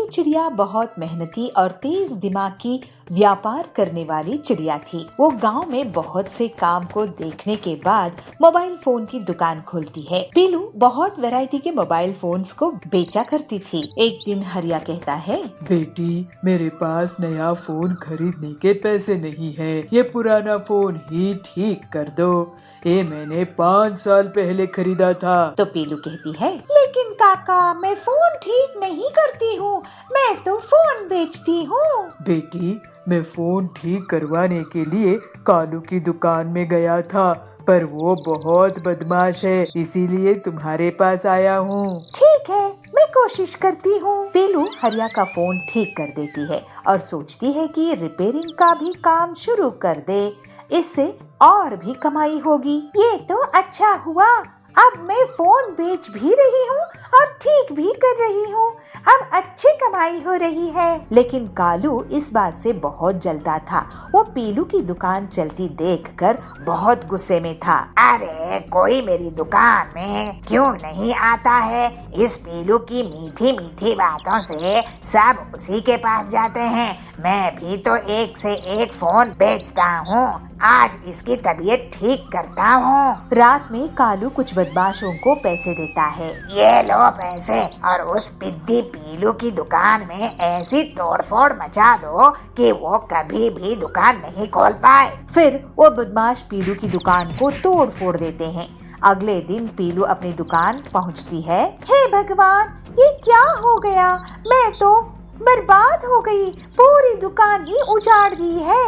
चिड़िया बहुत मेहनती और तेज दिमाग की व्यापार करने वाली चिड़िया थी। वो गांव में बहुत से काम को देखने के बाद मोबाइल फोन की दुकान खोलती है। पीलू बहुत वैरायटी के मोबाइल फोन्स को बेचा करती थी। एक दिन हरिया कहता है, बेटी मेरे पास नया फोन खरीदने के पैसे नहीं है, ये पुराना फोन ही ठीक कर दो। ये मैंने 5 साल पहले खरीदा था। तो पीलू कहती है, लेकिन काका मैं फोन ठीक नहीं करती हूँ, मैं तो फोन बेचती हूँ। बेटी मैं फोन ठीक करवाने के लिए कालू की दुकान में गया था, पर वो बहुत बदमाश है, इसीलिए तुम्हारे पास आया हूँ। ठीक है, मैं कोशिश करती हूँ। पीलू हरिया का फोन ठीक कर देती है और सोचती है कि रिपेयरिंग का भी काम शुरू कर दे, इससे और भी कमाई होगी। ये तो अच्छा हुआ, अब मैं फोन बेच भी रही हूँ और ठीक भी कर रही हूँ, अब अच्छी कमाई हो रही है। लेकिन कालू इस बात से बहुत जलता था। वो पीलू की दुकान चलती देखकर बहुत गुस्से में था। अरे कोई मेरी दुकान में क्यों नहीं आता है? इस पीलू की मीठी मीठी बातों से सब उसी के पास जाते हैं। मैं भी तो एक से एक फोन बेचता हूँ, आज इसकी तबीयत ठीक करता हूँ। रात में कालू कुछ बदमाशों को पैसे देता है। ये लो पैसे और उस पिद्दी पीलू की दुकान में ऐसी तोड़फोड़ मचा दो कि वो कभी भी दुकान नहीं खोल पाए। फिर वो बदमाश पीलू की दुकान को तोड़ फोड़ देते हैं। अगले दिन पीलू अपनी दुकान पहुंचती है। हे भगवान, ये क्या हो गया? मैं तो बर्बाद हो गई, पूरी दुकान ही उजाड़ दी है।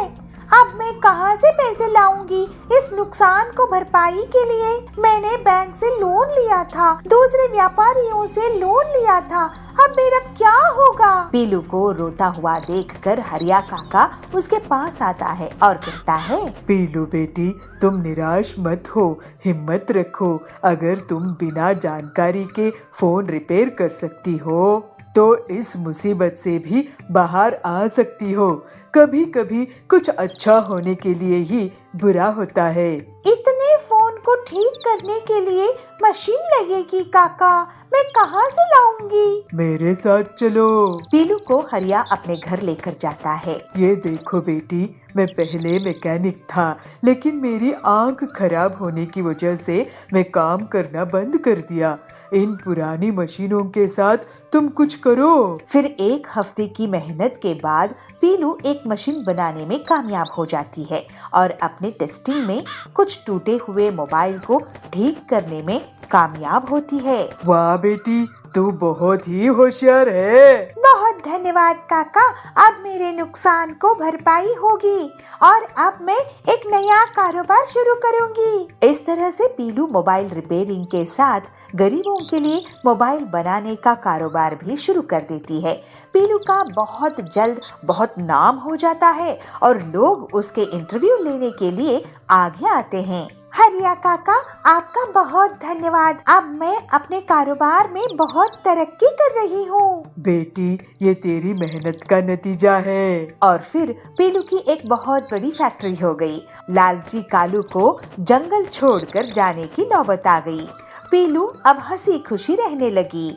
अब मैं कहाँ से पैसे लाऊंगी इस नुकसान को भरपाई के लिए? मैंने बैंक से लोन लिया था, दूसरे व्यापारियों से लोन लिया था, अब मेरा क्या होगा? पीलू को रोता हुआ देखकर हरिया काका उसके पास आता है और कहता है, पीलू बेटी तुम निराश मत हो, हिम्मत रखो। अगर तुम बिना जानकारी के फोन रिपेयर कर सकती हो तो इस मुसीबत से भी बाहर आ सकती हो। कभी कभी कुछ अच्छा होने के लिए ही बुरा होता है। इतने फोन को ठीक करने के लिए मशीन लगेगी काका, मैं कहाँ से लाऊंगी? मेरे साथ चलो। पीलू को हरिया अपने घर लेकर जाता है। ये देखो बेटी, मैं पहले मैकेनिक था, लेकिन मेरी आंख खराब होने की वजह से मैं काम करना बंद कर दिया। इन पुरानी मशीनों के साथ तुम कुछ करो। फिर 1 हफ्ते की मेहनत के बाद पीलू एक मशीन बनाने में कामयाब हो जाती है और अपने टेस्टिंग में कुछ टूटे हुए मोबाइल को ठीक करने में कामयाब होती है। वाह बेटी, तू बहुत ही होशियार है। बहुत धन्यवाद काका, अब मेरे नुकसान को भरपाई होगी और अब मैं एक नया कारोबार शुरू करूंगी। इस तरह से पीलू मोबाइल रिपेयरिंग के साथ गरीबों के लिए मोबाइल बनाने का कारोबार भी शुरू कर देती है। पीलू का बहुत जल्द बहुत नाम हो जाता है और लोग उसके इंटरव्यू लेने के लिए आगे आते हैं। हरिया काका, आपका बहुत धन्यवाद, अब मैं अपने कारोबार में बहुत तरक्की कर रही हूँ। बेटी ये तेरी मेहनत का नतीजा है। और फिर पीलू की एक बहुत बड़ी फैक्ट्री हो गई। लालची कालू को जंगल छोड़कर जाने की नौबत आ गई। पीलू अब हंसी खुशी रहने लगी।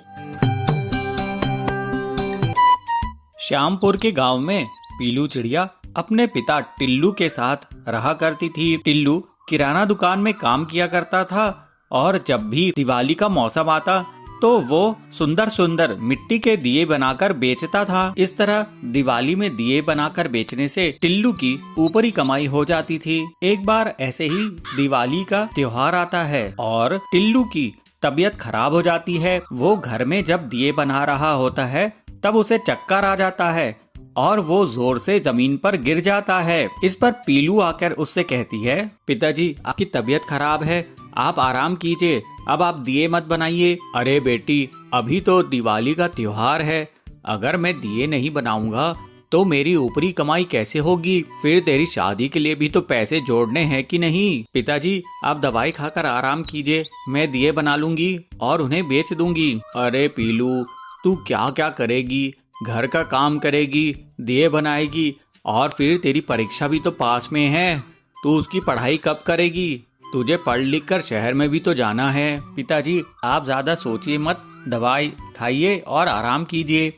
श्यामपुर के गांव में पीलू चिड़िया अपने पिता टिल्लू के साथ रहा करती थी। टिल्लू किराना दुकान में काम किया करता था और जब भी दिवाली का मौसम आता तो वो सुंदर सुंदर मिट्टी के दिए बनाकर बेचता था। इस तरह दिवाली में दिए बनाकर बेचने से टिल्लू की ऊपरी कमाई हो जाती थी। एक बार ऐसे ही दिवाली का त्योहार आता है और टिल्लू की तबीयत खराब हो जाती है। वो घर में जब दिए बना रहा होता है तब उसे चक्कर आ जाता है और वो जोर से जमीन पर गिर जाता है। इस पर पीलू आकर उससे कहती है, पिताजी आपकी तबीयत खराब है, आप आराम कीजिए, अब आप दिए मत बनाइए। अरे बेटी, अभी तो दिवाली का त्योहार है, अगर मैं दिए नहीं बनाऊंगा तो मेरी ऊपरी कमाई कैसे होगी? फिर तेरी शादी के लिए भी तो पैसे जोड़ने हैं कि नहीं? पिताजी आप दवाई खाकर आराम कीजिए, मैं दिए बना लूंगी और उन्हें बेच दूंगी। अरे पीलू, तू क्या क्या करेगी? घर का काम करेगी, दिए बनाएगी और फिर तेरी परीक्षा भी तो पास में है, तू उसकी पढ़ाई कब करेगी? तुझे पढ़ लिख कर शहर में भी तो जाना है। पिताजी आप ज्यादा सोचिए मत, दवाई खाइए और आराम कीजिए।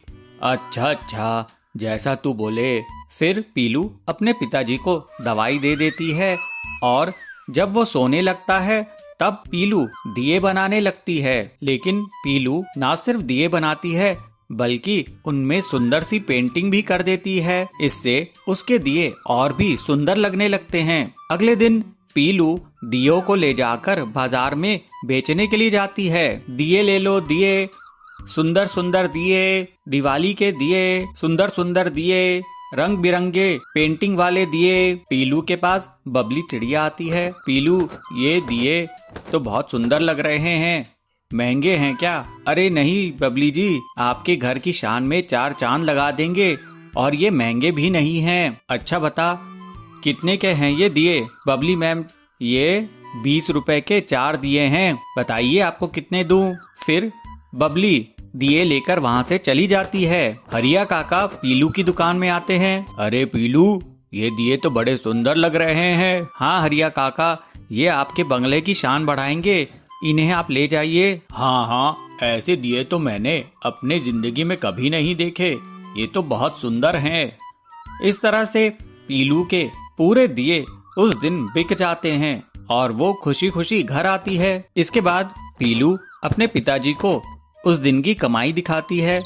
अच्छा अच्छा, जैसा तू बोले। फिर पीलू अपने पिताजी को दवाई दे देती है और जब वो सोने लगता है तब पीलू दिए बनाने लगती है। लेकिन पीलू ना सिर्फ दिए बनाती है बल्कि उनमें सुंदर सी पेंटिंग भी कर देती है। इससे उसके दिए और भी सुंदर लगने लगते हैं। अगले दिन पीलू दियों को ले जाकर बाजार में बेचने के लिए जाती है। दिए ले लो दिए, सुंदर सुंदर दिए, दिवाली के दिए, सुंदर सुंदर दिए, रंग बिरंगे पेंटिंग वाले दिए। पीलू के पास बबली चिड़िया आती है। पीलू, ये दिए तो बहुत सुंदर लग रहे हैं, महंगे हैं क्या? अरे नहीं बबली जी, आपके घर की शान में 4 चांद लगा देंगे और ये महंगे भी नहीं हैं। अच्छा बता, कितने के हैं ये दिए? बबली मैम, ये 20 रुपए के 4 दिए हैं, बताइए आपको कितने दूं? फिर बबली दिए लेकर वहाँ से चली जाती है। हरिया काका पीलू की दुकान में आते हैं। अरे पीलू, ये दिए तो बड़े सुंदर लग रहे हैं। हाँ हरिया काका, ये आपके बंगले की शान बढ़ाएंगे, इन्हें आप ले जाइए। हाँ हाँ, ऐसे दिए तो मैंने अपने जिंदगी में कभी नहीं देखे, ये तो बहुत सुंदर हैं। इस तरह से पीलू के पूरे दिए उस दिन बिक जाते हैं और वो खुशी खुशी घर आती है। इसके बाद पीलू अपने पिताजी को उस दिन की कमाई दिखाती है।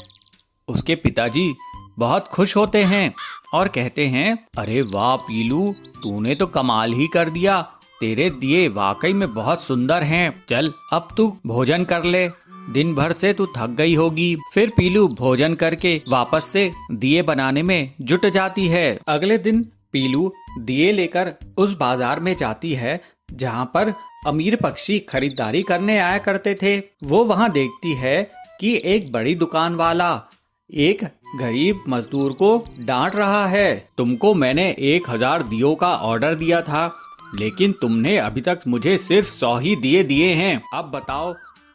उसके पिताजी बहुत खुश होते हैं और कहते हैं, अरे वाह पीलू, तूने तो कमाल ही कर दिया, तेरे दिए वाकई में बहुत सुंदर हैं। चल अब तू भोजन कर ले, दिन भर से तू थक गई होगी। फिर पीलू भोजन करके वापस से दिए बनाने में जुट जाती है। अगले दिन पीलू दिए लेकर उस बाजार में जाती है जहाँ पर अमीर पक्षी खरीदारी करने आया करते थे। वो वहाँ देखती है कि एक बड़ी दुकान वाला एक गरीब मजदूर को डांट रहा है। तुमको मैंने 1000 दियों का ऑर्डर दिया था, लेकिन तुमने अभी तक मुझे सिर्फ 100 ही दिए दिए हैं। अब बताओ,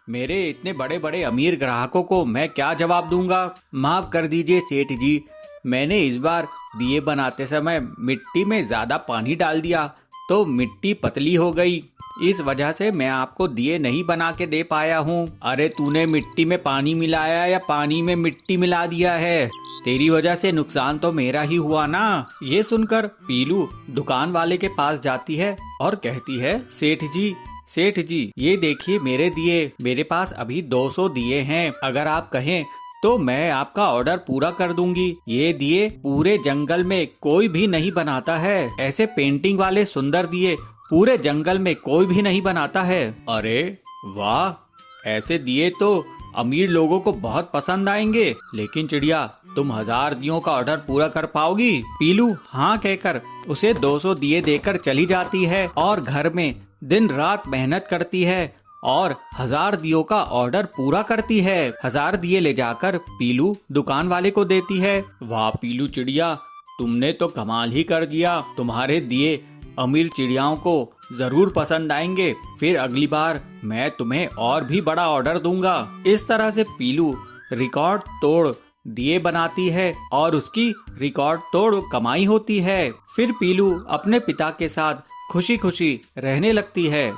मेरे इतने बड़े बड़े अमीर ग्राहकों को मैं क्या जवाब दूंगा? माफ कर दीजिए सेठ जी, मैंने इस बार दिए बनाते समय मिट्टी में ज्यादा पानी डाल दिया तो मिट्टी पतली हो गई, इस वजह से मैं आपको दिए नहीं बना के दे पाया हूँ। अरे तूने मिट्टी में पानी मिलाया या पानी में मिट्टी मिला दिया है? तेरी वजह से नुकसान तो मेरा ही हुआ ना। ये सुनकर पीलू दुकान वाले के पास जाती है और कहती है, सेठ जी ये देखिए मेरे दिए, मेरे पास अभी 200 दिए हैं, अगर आप कहें तो मैं आपका ऑर्डर पूरा कर दूंगी। ये दिए पूरे जंगल में कोई भी नहीं बनाता है, ऐसे पेंटिंग वाले सुंदर दिए पूरे जंगल में कोई भी नहीं बनाता है। अरे वाह, ऐसे दिए तो अमीर लोगों को बहुत पसंद आएंगे। लेकिन चिड़िया, तुम 1000 दियों का ऑर्डर पूरा कर पाओगी? पीलू हाँ कहकर उसे 200 दिए देकर चली जाती है और घर में दिन रात मेहनत करती है और 1000 दियों का ऑर्डर पूरा करती है। 1000 दिए ले जाकर पीलू दुकान वाले को देती है। वाह पीलू चिड़िया, तुमने तो कमाल ही कर दिया, तुम्हारे दिए अमीर चिड़ियाओं को जरूर पसंद आएंगे, फिर अगली बार मैं तुम्हें और भी बड़ा ऑर्डर दूंगा। इस तरह से पीलू रिकॉर्ड तोड़ दिए बनाती है और उसकी रिकॉर्ड तोड़ कमाई होती है। फिर पीलू अपने पिता के साथ खुशी खुशी रहने लगती है।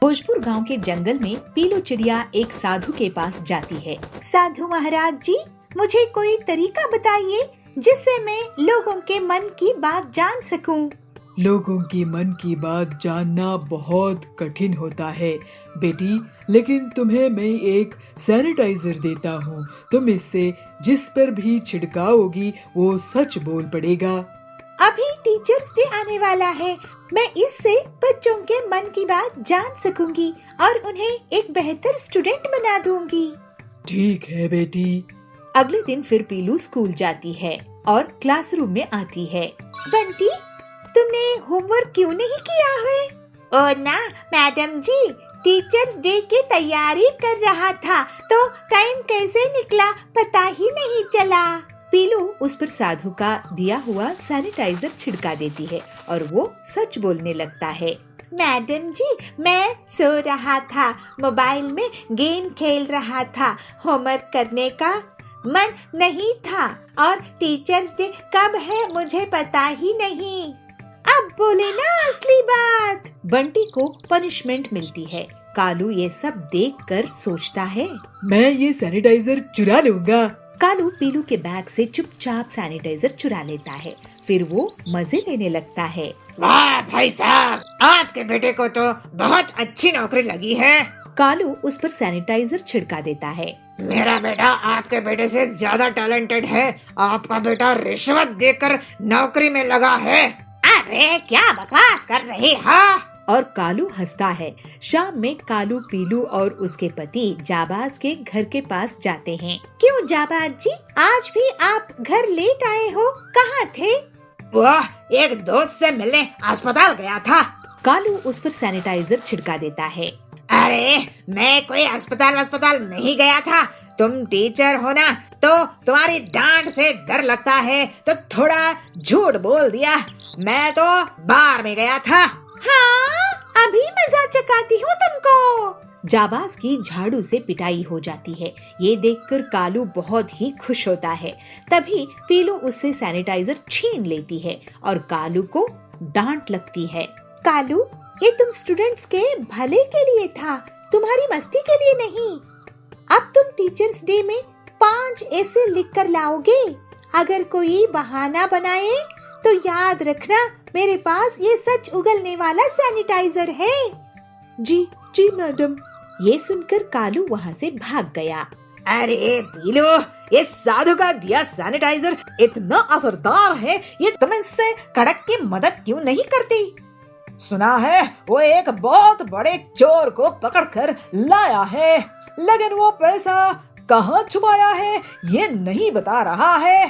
भोजपुर गांव के जंगल में पीलू चिड़िया एक साधु के पास जाती है। साधु महाराज जी, मुझे कोई तरीका बताइए जिससे मैं लोगों के मन की बात जान सकूं। लोगों की मन की बात जानना बहुत कठिन होता है बेटी, लेकिन तुम्हें मैं एक सैनिटाइजर देता हूँ। तुम इससे जिस पर भी छिड़काओगी वो सच बोल पड़ेगा। अभी टीचर्स डे आने वाला है, मैं इससे बच्चों के मन की बात जान सकूंगी और उन्हें एक बेहतर स्टूडेंट बना दूंगी। ठीक है बेटी। अगले दिन फिर पीलू स्कूल जाती है और क्लासरूम में आती है। बंटी, तुमने होमवर्क क्यों नहीं किया है? ओ ना मैडम जी, टीचर्स डे की तैयारी कर रहा था तो टाइम कैसे निकला पता ही नहीं चला। पीलू उस पर साधु का दिया हुआ सैनिटाइजर छिड़का देती है और वो सच बोलने लगता है। मैडम जी, मैं सो रहा था, मोबाइल में गेम खेल रहा था, होमवर्क करने का मन नहीं था और टीचर्स डे कब है मुझे पता ही नहीं। अब बोले ना असली बात। बंटी को पनिशमेंट मिलती है। कालू ये सब देखकर सोचता है। मैं ये सैनिटाइजर चुरा लूंगा। कालू पीलू के बैग से चुपचाप सैनिटाइजर चुरा लेता है। फिर वो मजे लेने लगता है। वाह भाई साहब, आपके बेटे को तो बहुत अच्छी नौकरी लगी है। कालू उस पर सैनिटाइजर छिड़का देता है। मेरा बेटा आपके बेटे से ज्यादा टैलेंटेड है। आपका बेटा रिश्वत देकर नौकरी में लगा है। अरे क्या बकवास कर रही हो? और कालू हंसता है। शाम में कालू पीलू और उसके पति जाबाज के घर के पास जाते हैं। क्यों जाबाज जी, आज भी आप घर लेट आए हो? कहाँ थे? वह एक दोस्त से मिलने अस्पताल गया था। कालू उस पर सैनिटाइजर छिड़का देता है। अरे मैं कोई अस्पताल नहीं गया था। तुम टीचर हो ना, तो तुम्हारी डांट से डर लगता है तो थोड़ा झूठ बोल दिया। मैं तो बार में गया था। हाँ, अभी मजाक चकाती हूँ तुमको। जाबाज की झाड़ू से पिटाई हो जाती है। ये देखकर कालू बहुत ही खुश होता है। तभी पीलू उससे सैनिटाइजर छीन लेती है और कालू को डांट लगती है। कालू, ये तुम स्टूडेंट्स के भले के लिए था, तुम्हारी मस्ती के लिए नहीं। अब तुम टीचर्स डे में 5 ऐसे लिख कर लाओगे। अगर कोई बहाना बनाए तो याद रखना, मेरे पास ये सच उगलने वाला सैनिटाइजर है। जी जी मैडम। ये सुनकर कालू वहाँ से भाग गया। अरे पीलू, ये साधु का दिया सैनिटाइजर इतना असरदार है, ये तुम इससे कड़क की मदद क्यों नहीं करती? सुना है वो एक बहुत बड़े चोर को पकड़कर लाया है, लेकिन वो पैसा कहाँ छुपाया है ये नहीं बता रहा है।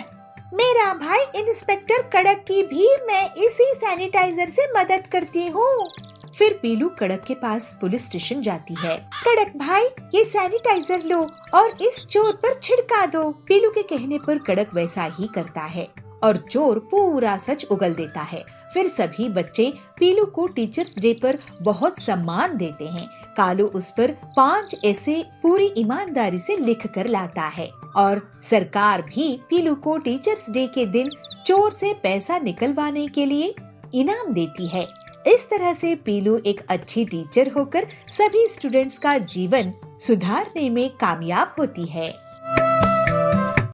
मेरा भाई इंस्पेक्टर कड़क की भी मैं इसी सैनिटाइजर से मदद करती हूँ। फिर पीलू कड़क के पास पुलिस स्टेशन जाती है। कड़क भाई, ये सैनिटाइजर लो और इस चोर पर छिड़का दो। पीलू के कहने पर कड़क वैसा ही करता है और चोर पूरा सच उगल देता है। फिर सभी बच्चे पीलू को टीचर्स डे पर बहुत सम्मान देते हैं। कालू उस पर 5 ऐसे पूरी ईमानदारी से लिख कर लाता है और सरकार भी पीलू को टीचर्स डे के दिन चोर से पैसा निकलवाने के लिए इनाम देती है। इस तरह से पीलू एक अच्छी टीचर होकर सभी स्टूडेंट्स का जीवन सुधारने में कामयाब होती है।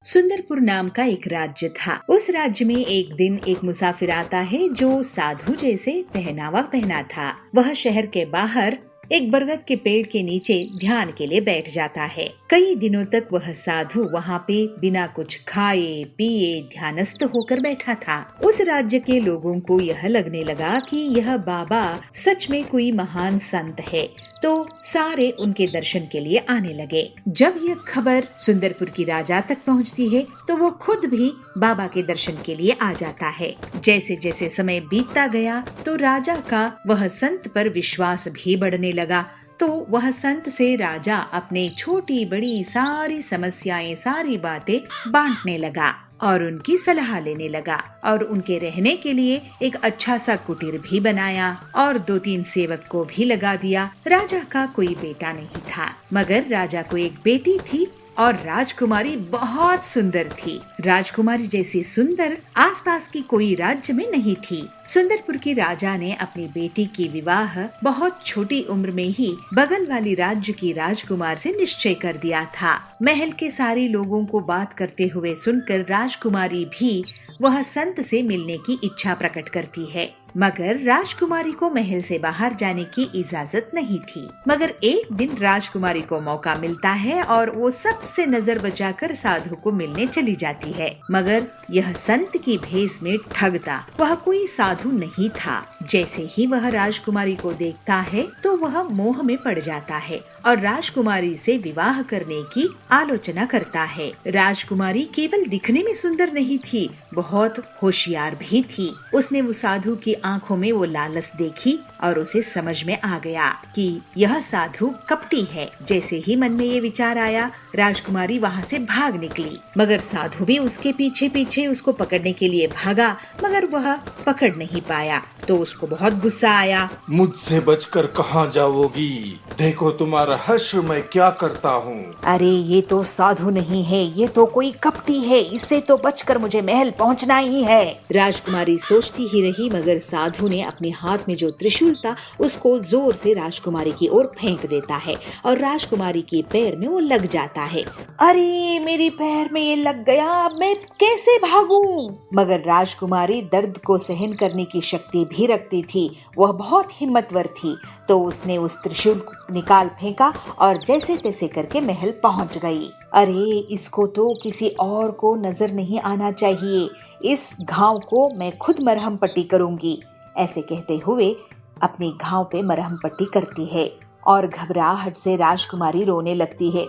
सुंदरपुर नाम का एक राज्य था। उस राज्य में एक दिन एक मुसाफिर आता है जो साधु जैसे पहनावा पहना था। वह शहर के बाहर एक बरगद के पेड़ के नीचे ध्यान के लिए बैठ जाता है। कई दिनों तक वह साधु वहाँ पे बिना कुछ खाए पिए ध्यानस्थ होकर बैठा था। उस राज्य के लोगों को यह लगने लगा कि यह बाबा सच में कोई महान संत है, तो सारे उनके दर्शन के लिए आने लगे। जब यह खबर सुंदरपुर की राजा तक पहुँचती है तो वो खुद भी बाबा के दर्शन के लिए आ जाता है। जैसे जैसे समय बीतता गया तो राजा का वह संत पर विश्वास भी बढ़ने लगा। तो वह संत से राजा अपने छोटी बड़ी सारी समस्याएं, सारी बातें बांटने लगा और उनकी सलाह लेने लगा और उनके रहने के लिए एक अच्छा सा कुटीर भी बनाया और 2-3 सेवक को भी लगा दिया। राजा का कोई बेटा नहीं था, मगर राजा को एक बेटी थी और राजकुमारी बहुत सुंदर थी। राजकुमारी जैसी सुंदर आसपास की कोई राज्य में नहीं थी। सुंदरपुर की राजा ने अपनी बेटी की विवाह बहुत छोटी उम्र में ही बगल वाली राज्य की राजकुमार से निश्चय कर दिया था। महल के सारे लोगों को बात करते हुए सुनकर राजकुमारी भी वह संत से मिलने की इच्छा प्रकट करती है, मगर राजकुमारी को महल से बाहर जाने की इजाजत नहीं थी। मगर एक दिन राजकुमारी को मौका मिलता है और वो सबसे नजर बचाकर साधु को मिलने चली जाती है, मगर यह संत की भेष में ठगता वह कोई साधु नहीं था। जैसे ही वह राजकुमारी को देखता है तो वह मोह में पड़ जाता है और राजकुमारी से विवाह करने की आलोचना करता है। राजकुमारी केवल दिखने में सुंदर नहीं थी, बहुत होशियार भी थी। उसने वो साधु की आंखों में वो लालच देखी और उसे समझ में आ गया कि यह साधु कपटी है। जैसे ही मन में ये विचार आया, राजकुमारी वहाँ से भाग निकली, मगर साधु भी उसके पीछे पीछे उसको पकड़ने के लिए भागा, मगर वह पकड़ नहीं पाया। तो उसको बहुत गुस्सा आया। मुझसे बचकर कहाँ जाओगी? देखो तुम्हारा हश्र मैं क्या करता हूँ। अरे ये तो साधु नहीं है, ये तो कोई कपटी है, इससे तो बचकर मुझे महल पहुंचना ही है। राजकुमारी सोचती ही रही, मगर साधु ने अपने हाथ में जो त्रिशूल था उसको जोर से राजकुमारी की ओर फेंक देता है और राजकुमारी के पैर में वो लग जाता है। अरे मेरे पैर में ये लग गया, अब मैं कैसे भागूं? मगर राजकुमारी दर्द को सहन करने की शक्ति भी रखती थी, वह बहुत हिम्मतवर थी। तो उसने उस त्रिशूल को निकाल फेंका और जैसे तैसे करके महल पहुंच गई। अरे इसको तो किसी और को नजर नहीं आना चाहिए, इस घाव को मैं खुद मरहम पट्टी करूंगी। ऐसे कहते हुए अपने घाव पे मरहम पट्टी करती है और घबराहट से राजकुमारी रोने लगती है।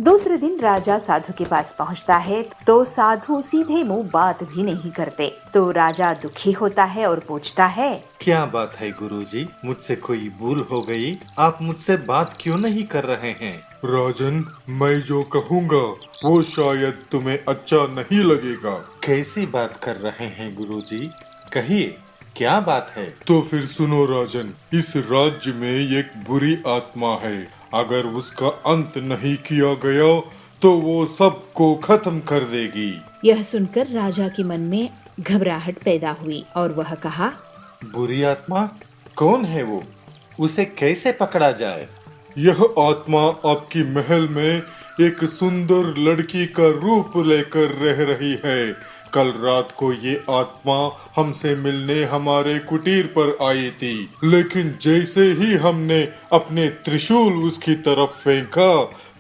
दूसरे दिन राजा साधु के पास पहुंचता है तो साधु सीधे मुंह बात भी नहीं करते। तो राजा दुखी होता है और पूछता है, क्या बात है गुरुजी? मुझसे कोई भूल हो गई? आप मुझसे बात क्यों नहीं कर रहे हैं? राजन, मैं जो कहूँगा वो शायद तुम्हें अच्छा नहीं लगेगा। कैसी बात कर रहे हैं गुरुजी? कहिए, क्या बात है? तो फिर सुनो राजन, इस राज्य में एक बुरी आत्मा है। अगर उसका अंत नहीं किया गया तो वो सबको खत्म कर देगी। यह सुनकर राजा के मन में घबराहट पैदा हुई और वह कहा, बुरी आत्मा कौन है वो? उसे कैसे पकड़ा जाए? यह आत्मा आपकी महल में एक सुंदर लड़की का रूप लेकर रह रही है। कल रात को ये आत्मा हमसे मिलने हमारे कुटीर पर आई थी, लेकिन जैसे ही हमने अपने त्रिशूल उसकी तरफ फेंका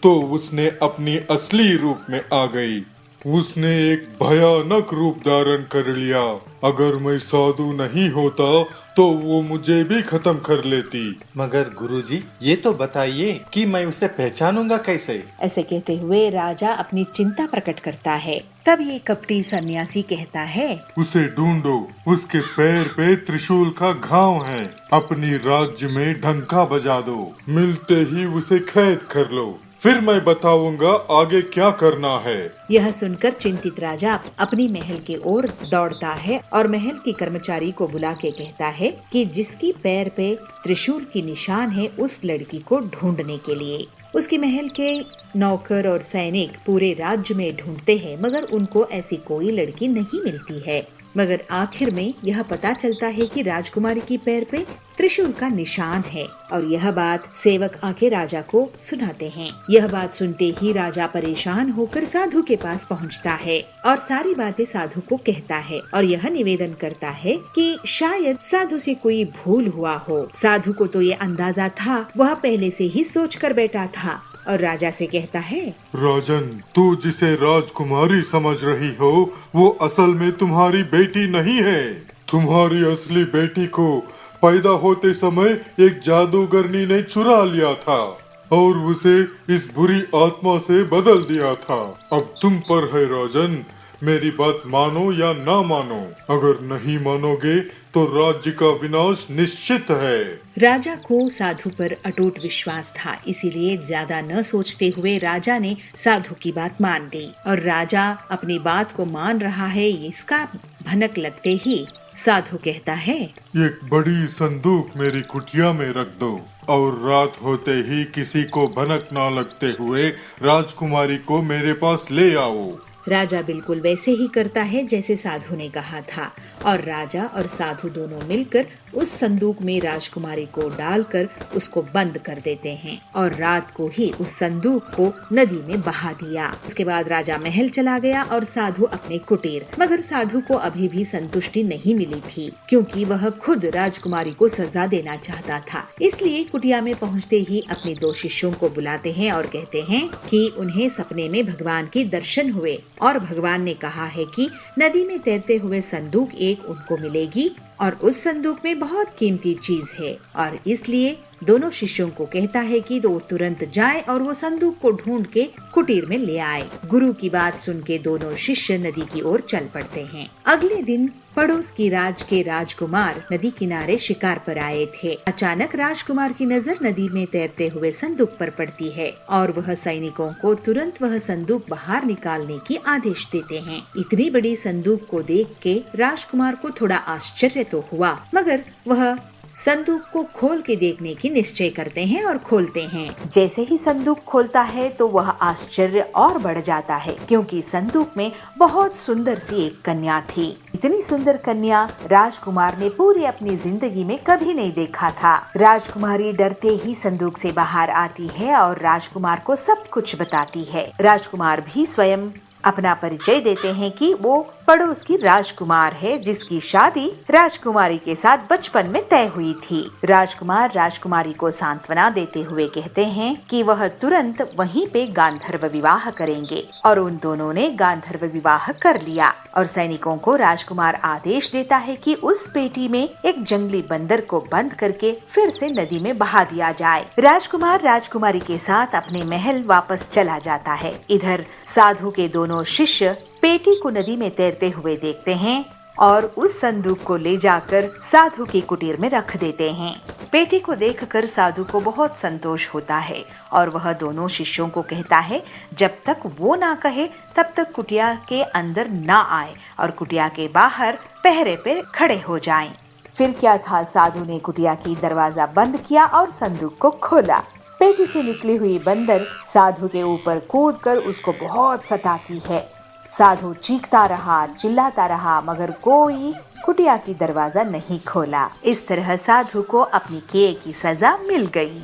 तो उसने अपनी असली रूप में आ गई। उसने एक भयानक रूप धारण कर लिया। अगर मैं साधु नहीं होता तो वो मुझे भी खत्म कर लेती। मगर गुरुजी, ये तो बताइए कि मैं उसे पहचानूंगा कैसे? ऐसे कहते हुए राजा अपनी चिंता प्रकट करता है। तब ये कपटी सन्यासी कहता है, उसे ढूंढो, उसके पैर पे त्रिशूल का घाव है। अपनी राज्य में डंका बजा दो, मिलते ही उसे कैद कर लो, फिर मैं बताऊंगा आगे क्या करना है। यह सुनकर चिंतित राजा अपनी महल के ओर दौड़ता है और महल के कर्मचारी को बुला के कहता है कि जिसकी पैर पे त्रिशूल की निशान है उस लड़की को ढूंढने के लिए। उसके महल के नौकर और सैनिक पूरे राज्य में ढूंढते हैं, मगर उनको ऐसी कोई लड़की नहीं मिलती है। मगर आखिर में यह पता चलता है कि राजकुमारी की पैर पे त्रिशूल का निशान है और यह बात सेवक आके राजा को सुनाते हैं। यह बात सुनते ही राजा परेशान होकर साधु के पास पहुंचता है और सारी बातें साधु को कहता है और यह निवेदन करता है कि शायद साधु से कोई भूल हुआ हो। साधु को तो ये अंदाजा था, वह पहले से ही सोच कर बैठा था और राजा से कहता है, राजन, तू जिसे राजकुमारी समझ रही हो वो असल में तुम्हारी बेटी नहीं है। तुम्हारी असली बेटी को पैदा होते समय एक जादूगरनी ने चुरा लिया था और उसे इस बुरी आत्मा से बदल दिया था। अब तुम पर है राजन, मेरी बात मानो या ना मानो। अगर नहीं मानोगे तो राज्य का विनाश निश्चित है। राजा को साधु पर अटूट विश्वास था, इसीलिए ज्यादा न सोचते हुए राजा ने साधु की बात मान ली और राजा अपनी बात को मान रहा है इसका भनक लगते ही साधु कहता है, एक बड़ी संदूक मेरी कुटिया में रख दो और रात होते ही किसी को भनक ना लगते हुए राजकुमारी को मेरे पास ले आओ। राजा बिल्कुल वैसे ही करता है जैसे साधु ने कहा था और राजा और साधु दोनों मिलकर उस संदूक में राजकुमारी को डालकर उसको बंद कर देते हैं और रात को ही उस संदूक को नदी में बहा दिया। उसके बाद राजा महल चला गया और साधु अपने कुटीर। मगर साधु को अभी भी संतुष्टि नहीं मिली थी, क्योंकि वह खुद राजकुमारी को सजा देना चाहता था। इसलिए कुटिया में पहुँचते ही अपने 2 शिष्यों को बुलाते हैं और कहते हैं कि उन्हें सपने में भगवान के दर्शन हुए और भगवान ने कहा है कि नदी में तैरते हुए संदूक एक उनको मिलेगी और उस संदूक में बहुत कीमती चीज है और इसलिए दोनों शिष्यों को कहता है कि वो तुरंत जाए और वो संदूक को ढूंढ के कुटीर में ले आए। गुरु की बात सुन के दोनों शिष्य नदी की ओर चल पड़ते हैं। अगले दिन पड़ोस की राज के राजकुमार नदी किनारे शिकार पर आए थे। अचानक राजकुमार की नजर नदी में तैरते हुए संदूक पर पड़ती है और वह सैनिकों को तुरंत वह संदूक बाहर निकालने की आदेश देते हैं। इतनी बड़ी संदूक को देख के राजकुमार को थोड़ा आश्चर्य तो हुआ, मगर वह संदूक को खोल के देखने की निश्चय करते हैं और खोलते हैं। जैसे ही संदूक खोलता है तो वह आश्चर्य और बढ़ जाता है, क्योंकि संदूक में बहुत सुंदर सी एक कन्या थी। इतनी सुंदर कन्या राजकुमार ने पूरी अपनी जिंदगी में कभी नहीं देखा था। राजकुमारी डरते ही संदूक से बाहर आती है और राजकुमार को सब कुछ बताती है। राजकुमार भी स्वयं अपना परिचय देते हैं कि वो पड़ोस की राजकुमार है, जिसकी शादी राजकुमारी के साथ बचपन में तय हुई थी। राजकुमार राजकुमारी को सांत्वना देते हुए कहते हैं कि वह तुरंत वहीं पे गांधर्व विवाह करेंगे, और उन दोनों ने गांधर्व विवाह कर लिया। और सैनिकों को राजकुमार आदेश देता है कि उस पेटी में एक जंगली बंदर को बंद करके फिर से नदी में बहा दिया जाए। राजकुमार राजकुमारी के साथ अपने महल वापस चला जाता है। इधर साधु के दोनों शिष्य पेटी को नदी में तैरते हुए देखते हैं और उस संदूक को ले जाकर साधु की कुटीर में रख देते हैं। पेटी को देखकर साधु को बहुत संतोष होता है और वह दोनों शिष्यों को कहता है जब तक वो ना कहे तब तक कुटिया के अंदर ना आए और कुटिया के बाहर पहरे पे खड़े हो जाएं। फिर क्या था, साधु ने कुटिया की दरवाजा बंद किया और संदूक को खोला। पेटी से निकली हुई बंदर साधु के ऊपर कूदकर उसको बहुत सताती है। साधु चीखता रहा, चिल्लाता रहा, मगर कोई कुटिया की दरवाजा नहीं खोला। इस तरह साधु को अपनी किए की सजा मिल गई।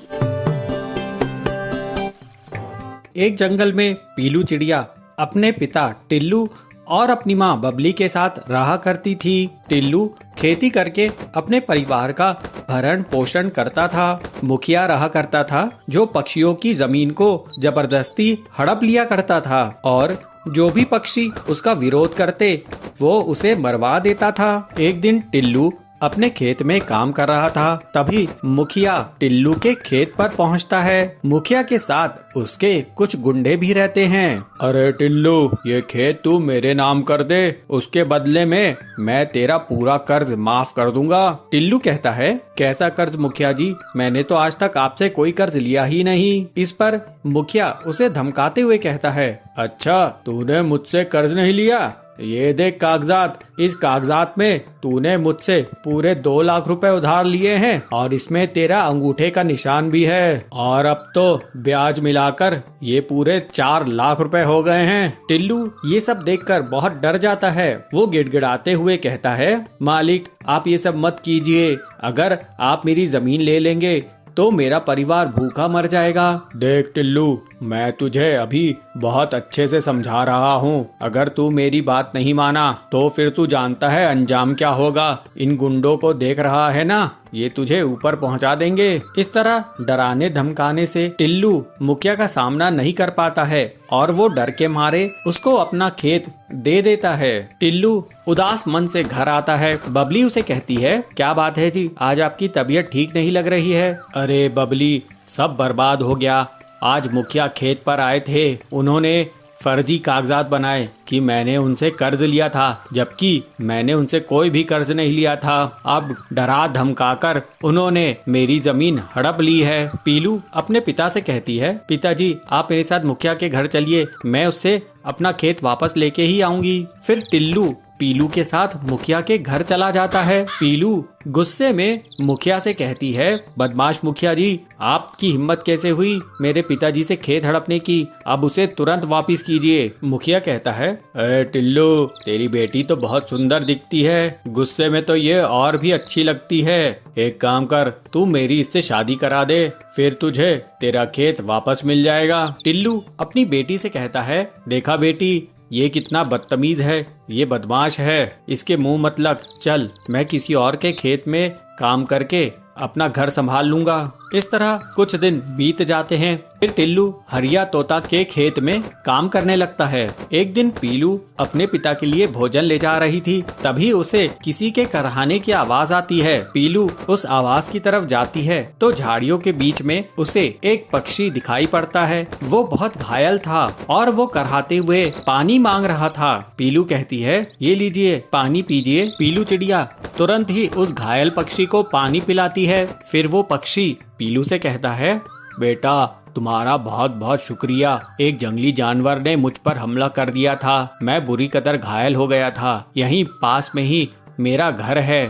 एक जंगल में पीलू चिड़िया अपने पिता टिल्लू और अपनी माँ बबली के साथ रहा करती थी। टिल्लू खेती करके अपने परिवार का भरण पोषण करता था। मुखिया रहा करता था जो पक्षियों की जमीन को जबरदस्ती हड़प लिया करता था और जो भी पक्षी उसका विरोध करते वो उसे मरवा देता था। एक दिन टिल्लू अपने खेत में काम कर रहा था, तभी मुखिया टिल्लू के खेत पर पहुंचता है। मुखिया के साथ उसके कुछ गुंडे भी रहते हैं। अरे टिल्लू, ये खेत तू मेरे नाम कर दे, उसके बदले में मैं तेरा पूरा कर्ज माफ कर दूंगा। टिल्लू कहता है, कैसा कर्ज मुखिया जी, मैंने तो आज तक आपसे कोई कर्ज लिया ही नहीं। इस पर मुखिया उसे धमकाते हुए कहता है, अच्छा तूने मुझसे कर्ज नहीं लिया, ये देख कागजात, इस कागजात में तूने मुझसे पूरे 2 लाख रुपए उधार लिए हैं और इसमें तेरा अंगूठे का निशान भी है और अब तो ब्याज मिलाकर ये पूरे 4 लाख रुपए हो गए हैं। टिल्लू ये सब देखकर बहुत डर जाता है। वो गिड़गिड़ाते हुए कहता है, मालिक आप ये सब मत कीजिए, अगर आप मेरी जमीन ले लेंगे तो मेरा परिवार भूखा मर जाएगा। देख टिल्लू, मैं तुझे अभी बहुत अच्छे से समझा रहा हूँ, अगर तू मेरी बात नहीं माना तो फिर तू जानता है अंजाम क्या होगा। इन गुंडों को देख रहा है ना, ये तुझे ऊपर पहुंचा देंगे। इस तरह डराने धमकाने से टिल्लू मुखिया का सामना नहीं कर पाता है और वो डर के मारे उसको अपना खेत दे देता है। टिल्लू उदास मन से घर आता है। बबली उसे कहती है, क्या बात है जी, आज आपकी तबीयत ठीक नहीं लग रही है। अरे बबली, सब बर्बाद हो गया। आज मुखिया खेत पर आए थे, उन्होंने फर्जी कागजात बनाए कि मैंने उनसे कर्ज लिया था, जबकि मैंने उनसे कोई भी कर्ज नहीं लिया था। अब डरा धमकाकर उन्होंने मेरी जमीन हड़प ली है। पीलू अपने पिता से कहती है, पिताजी आप मेरे साथ मुखिया के घर चलिए, मैं उससे अपना खेत वापस लेके ही आऊंगी। फिर टिल्लू पीलू के साथ मुखिया के घर चला जाता है। पीलू गुस्से में मुखिया से कहती है, बदमाश मुखिया जी, आपकी हिम्मत कैसे हुई मेरे पिताजी से खेत हड़पने की, अब उसे तुरंत वापस कीजिए। मुखिया कहता है, अरे टिल्लू, तेरी बेटी तो बहुत सुंदर दिखती है, गुस्से में तो ये और भी अच्छी लगती है। एक काम कर, तू मेरी इससे शादी करा दे, फिर तुझे तेरा खेत वापस मिल जाएगा। टिल्लू अपनी बेटी से कहता है, देखा बेटी, ये कितना बदतमीज है, ये बदमाश है, इसके मुंह मत लग, चल मैं किसी और के खेत में काम करके अपना घर संभाल लूंगा। इस तरह कुछ दिन बीत जाते हैं। फिर टिल्लू हरिया तोता के खेत में काम करने लगता है। एक दिन पीलू अपने पिता के लिए भोजन ले जा रही थी, तभी उसे किसी के करहाने की आवाज आती है। पीलू उस आवाज की तरफ जाती है तो झाड़ियों के बीच में उसे एक पक्षी दिखाई पड़ता है। वो बहुत घायल था और वो करहाते हुए पानी मांग रहा था। पीलू कहती है, ये लीजिए पानी पीजिए। पीलू चिड़िया तुरंत ही उस घायल पक्षी को पानी पिलाती है। फिर वो पक्षी पीलू से कहता है, बेटा तुम्हारा बहुत बहुत शुक्रिया। एक जंगली जानवर ने मुझ पर हमला कर दिया था, मैं बुरी कदर घायल हो गया था। यहीं पास में ही मेरा घर है,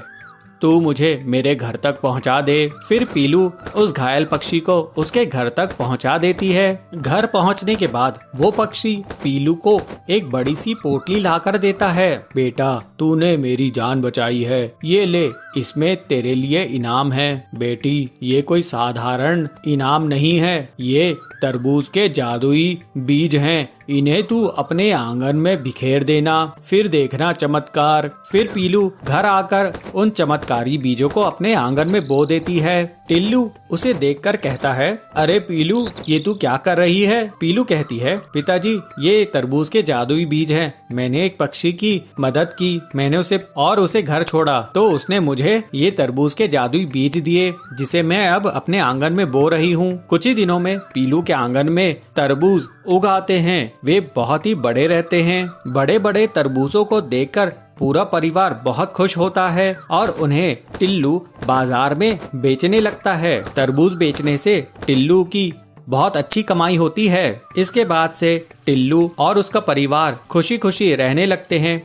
तू मुझे मेरे घर तक पहुंचा दे। फिर पीलू उस घायल पक्षी को उसके घर तक पहुंचा देती है। घर पहुंचने के बाद वो पक्षी पीलू को एक बड़ी सी पोटली लाकर देता है। बेटा तूने मेरी जान बचाई है, ये ले, इसमें तेरे लिए इनाम है। बेटी ये कोई साधारण इनाम नहीं है, ये तरबूज के जादुई बीज हैं, इन्हें तू अपने आंगन में बिखेर देना, फिर देखना चमत्कार। फिर पीलू घर आकर उन चमत्कारी बीजों को अपने आंगन में बो देती है। टिल्लू उसे देखकर कहता है, अरे पीलू ये तू क्या कर रही है? पीलू कहती है, पिताजी ये तरबूज के जादुई बीज हैं। मैंने एक पक्षी की मदद की, मैंने उसे घर छोड़ा तो उसने मुझे ये तरबूज के जादुई बीज दिए, जिसे मैं अब अपने आंगन में बो रही हूँ। कुछ ही दिनों में पीलू के आंगन में तरबूज उगाते हैं। वे बहुत ही बड़े रहते हैं। बड़े बड़े तरबूजों को देखकर पूरा परिवार बहुत खुश होता है और उन्हें टिल्लू बाजार में बेचने लगता है। तरबूज बेचने से टिल्लू की बहुत अच्छी कमाई होती है। इसके बाद से टिल्लू और उसका परिवार खुशी खुशी रहने लगते हैं।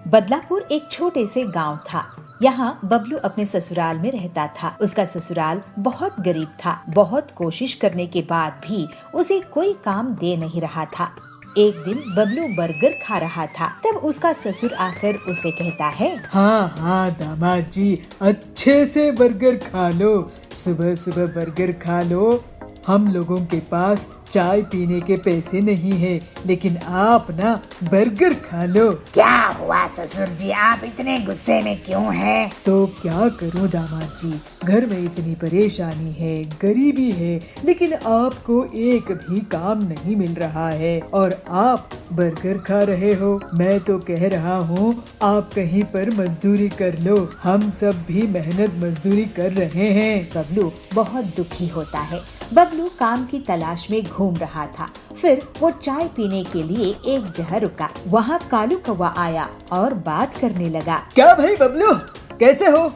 बदलापुर एक छोटे से गांव था। यहाँ बबलू अपने ससुराल में रहता था। उसका ससुराल बहुत गरीब था। बहुत कोशिश करने के बाद भी उसे कोई काम दे नहीं रहा था। एक दिन बबलू बर्गर खा रहा था, तब उसका ससुर आकर उसे कहता है, हाँ दामाद जी, अच्छे से बर्गर खा लो, सुबह सुबह बर्गर खा लो। हम लोगों के पास चाय पीने के पैसे नहीं है, लेकिन आप ना बर्गर खा लो। क्या हुआ ससुर जी, आप इतने गुस्से में क्यों हैं? तो क्या करूं दामाद जी, घर में इतनी परेशानी है, गरीबी है, लेकिन आपको एक भी काम नहीं मिल रहा है और आप बर्गर खा रहे हो। मैं तो कह रहा हूँ आप कहीं पर मजदूरी कर लो, हम सब भी मेहनत मजदूरी कर रहे हैं। बबलू बहुत दुखी होता है। बबलू काम की तलाश में घूम रहा था। फिर वो चाय पीने के लिए एक जगह रुका। वहाँ कालू कौवा आया और बात करने लगा। क्या भाई बबलू, कैसे हो?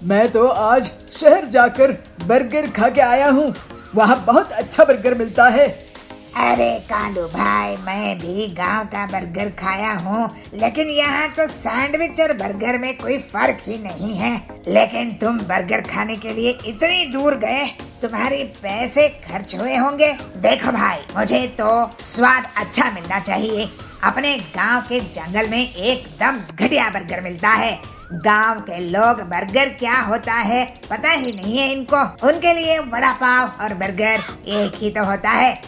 मैं तो आज शहर जाकर बर्गर खा के आया हूँ, वहाँ बहुत अच्छा बर्गर मिलता है। अरे कालू भाई, मैं भी गांव का बर्गर खाया हूँ, लेकिन यहाँ तो सैंडविच और बर्गर में कोई फर्क ही नहीं है। लेकिन तुम बर्गर खाने के लिए इतनी दूर गए, तुम्हारे पैसे खर्च हुए होंगे। देखो भाई, मुझे तो स्वाद अच्छा मिलना चाहिए। अपने गांव के जंगल में एकदम घटिया बर्गर मिलता है। गांव के लोग बर्गर क्या होता है पता ही नहीं है इनको। उनके लिए वड़ा पाव और बर्गर एक ही तो होता है।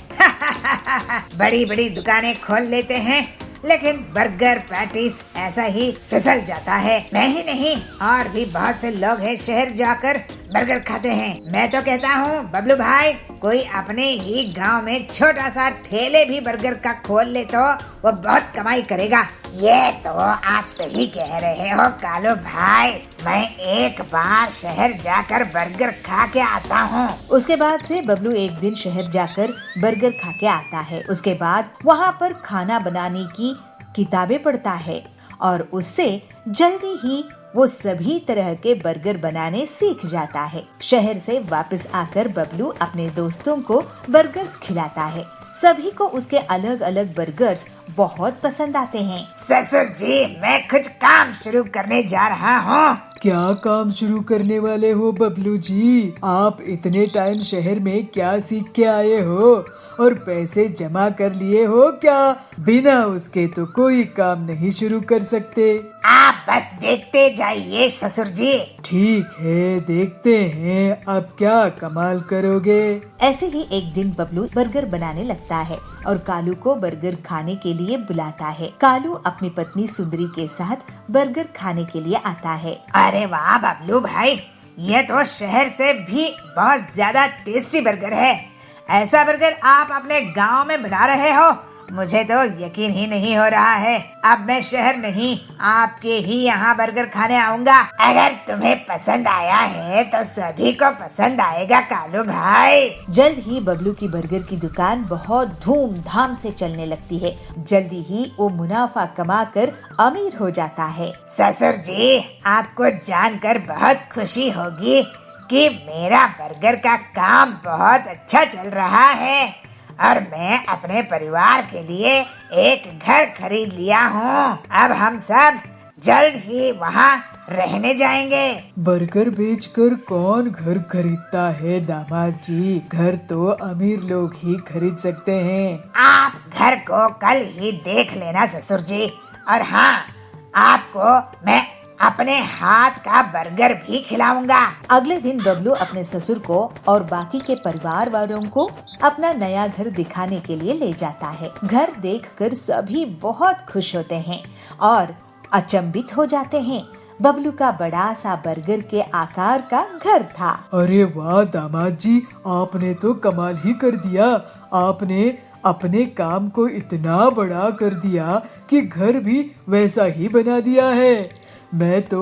बड़ी बड़ी दुकानें खोल लेते हैं, लेकिन बर्गर पैटीज ऐसा ही फिसल जाता है। मैं ही नहीं, और भी बहुत से लोग हैं शहर जाकर बर्गर खाते हैं। मैं तो कहता हूँ बबलू भाई, कोई अपने ही गांव में छोटा सा ठेले भी बर्गर का खोल ले तो वो बहुत कमाई करेगा। ये तो आप सही कह रहे हो कालू भाई, मैं एक बार शहर जाकर बर्गर खा के आता हूँ। उसके बाद से बबलू एक दिन शहर जाकर बर्गर खा के आता है। उसके बाद वहाँ पर खाना बनाने की किताबें पढ़ता है और उससे जल्दी ही वो सभी तरह के बर्गर बनाने सीख जाता है। शहर से वापस आकर बबलू अपने दोस्तों को बर्गर्स खिलाता है। सभी को उसके अलग अलग बर्गर्स बहुत पसंद आते हैं। ससुर जी, मैं कुछ काम शुरू करने जा रहा हूँ। क्या काम शुरू करने वाले हो बबलू जी? आप इतने टाइम शहर में क्या सीख के आए हो और पैसे जमा कर लिए हो क्या? बिना उसके तो कोई काम नहीं शुरू कर सकते। आप बस देखते जाइए ससुर जी। ठीक है, देखते हैं अब क्या कमाल करोगे। ऐसे ही एक दिन बबलू बर्गर बनाने लगता है और कालू को बर्गर खाने के लिए बुलाता है। कालू अपनी पत्नी सुंदरी के साथ बर्गर खाने के लिए आता है। अरे वाह बबलू भाई, ये तो शहर से भी बहुत ज्यादा टेस्टी बर्गर है। ऐसा बर्गर आप अपने गांव में बना रहे हो? मुझे तो यकीन ही नहीं हो रहा है। अब मैं शहर नहीं, आपके ही यहाँ बर्गर खाने आऊंगा। अगर तुम्हें पसंद आया है तो सभी को पसंद आएगा कालू भाई। जल्द ही बबलू की बर्गर की दुकान बहुत धूमधाम से चलने लगती है। जल्दी ही वो मुनाफा कमाकर अमीर हो जाता है। ससुर जी, आपको जानकर बहुत खुशी होगी कि मेरा बर्गर का काम बहुत अच्छा चल रहा है और मैं अपने परिवार के लिए एक घर खरीद लिया हूँ। अब हम सब जल्द ही वहाँ रहने जाएंगे। बर्गर बेचकर कौन घर खरीदता है दामाद जी? घर तो अमीर लोग ही खरीद सकते हैं। आप घर को कल ही देख लेना ससुर जी। और हाँ, आपको मैं अपने हाथ का बर्गर भी खिलाऊंगा। अगले दिन बबलू अपने ससुर को और बाकी के परिवार वालों को अपना नया घर दिखाने के लिए ले जाता है। घर देखकर सभी बहुत खुश होते हैं और अचंभित हो जाते हैं। बबलू का बड़ा सा बर्गर के आकार का घर था। अरे वाह दामाद जी, आपने तो कमाल ही कर दिया। आपने अपने काम को इतना बड़ा कर दिया कि घर भी वैसा ही बना दिया है। मैं तो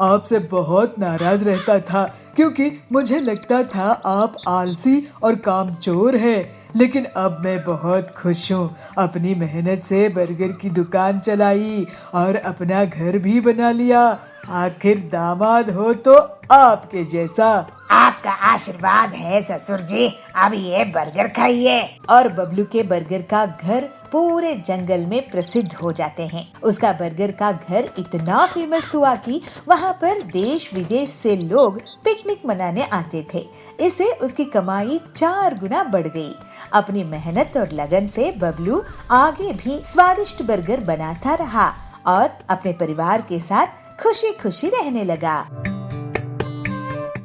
आपसे बहुत नाराज रहता था क्योंकि मुझे लगता था आप आलसी और कामचोर हैं। लेकिन अब मैं बहुत खुश हूँ। अपनी मेहनत से बर्गर की दुकान चलाई और अपना घर भी बना लिया। आखिर दामाद हो तो आपके जैसा। आपका आशीर्वाद है ससुर जी। अब ये बर्गर खाइए। और बबलू के बर्गर का घर पूरे जंगल में प्रसिद्ध हो जाते हैं। उसका बर्गर का घर इतना फेमस हुआ कि वहाँ पर देश विदेश से लोग पिकनिक मनाने आते थे। इससे उसकी कमाई 4 गुना बढ़ गई। अपनी मेहनत और लगन से बबलू आगे भी स्वादिष्ट बर्गर बनाता रहा और अपने परिवार के साथ खुशी खुशी रहने लगा।